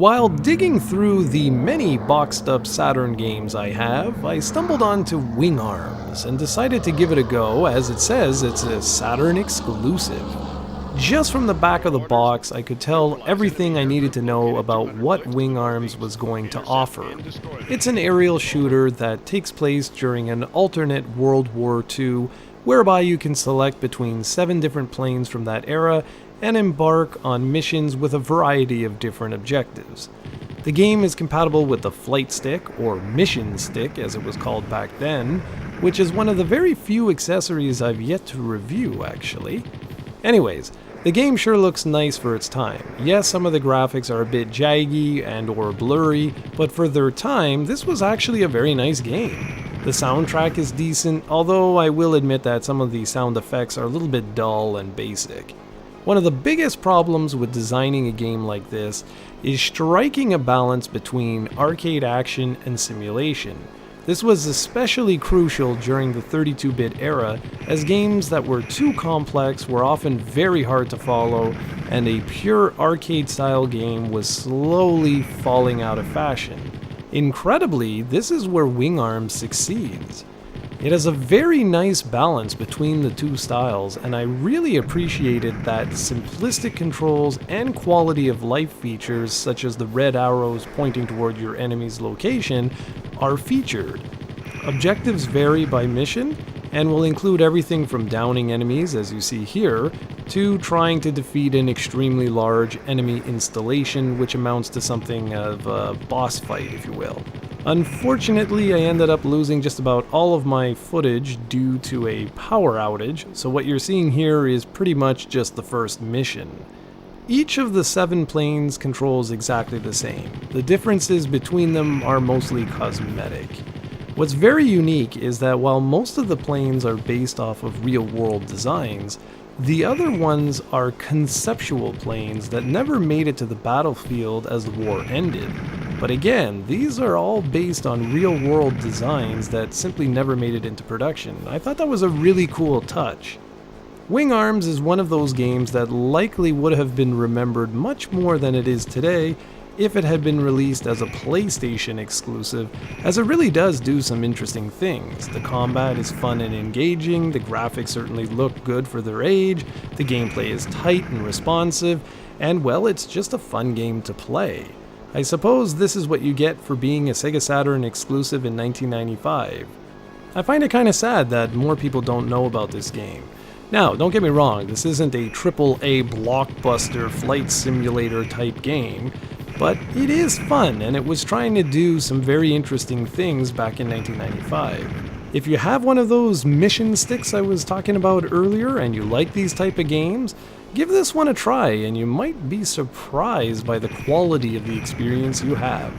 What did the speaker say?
While digging through the many boxed up Saturn games I have, I stumbled onto Wing Arms and decided to give it a go as it says it's a Saturn exclusive. Just from the back of the box, I could tell everything I needed to know about what Wing Arms was going to offer. It's an aerial shooter that takes place during an alternate World War II, whereby you can select between 7 different planes from that era and embark on missions with a variety of different objectives. The game is compatible with the flight stick, or mission stick as it was called back then, which is one of the very few accessories I've yet to review actually. Anyways, the game sure looks nice for its time. Yes, some of the graphics are a bit jaggy and or blurry, but for their time, this was actually a very nice game. The soundtrack is decent, although I will admit that some of the sound effects are a little bit dull and basic. One of the biggest problems with designing a game like this is striking a balance between arcade action and simulation. This was especially crucial during the 32-bit era, as games that were too complex were often very hard to follow, and a pure arcade-style game was slowly falling out of fashion. Incredibly, this is where Wing Arms succeeds. It has a very nice balance between the two styles, and I really appreciated that simplistic controls and quality of life features such as the red arrows pointing toward your enemy's location are featured. Objectives vary by mission and will include everything from downing enemies, as you see here, to trying to defeat an extremely large enemy installation, which amounts to something of a boss fight, if you will. Unfortunately, I ended up losing just about all of my footage due to a power outage, so what you're seeing here is pretty much just the first mission. Each of the 7 planes controls exactly the same. The differences between them are mostly cosmetic. What's very unique is that while most of the planes are based off of real-world designs, the other ones are conceptual planes that never made it to the battlefield as the war ended. But again, these are all based on real-world designs that simply never made it into production. I thought that was a really cool touch. Wing Arms is one of those games that likely would have been remembered much more than it is today if it had been released as a PlayStation exclusive, as it really does do some interesting things. The combat is fun and engaging, the graphics certainly look good for their age, the gameplay is tight and responsive, and well, it's just a fun game to play. I suppose this is what you get for being a SEGA Saturn exclusive in 1995. I find it kinda sad that more people don't know about this game. Now, don't get me wrong, this isn't a AAA blockbuster flight simulator type game, but it is fun and it was trying to do some very interesting things back in 1995. If you have one of those mission sticks I was talking about earlier and you like these type of games, give this one a try and you might be surprised by the quality of the experience you have.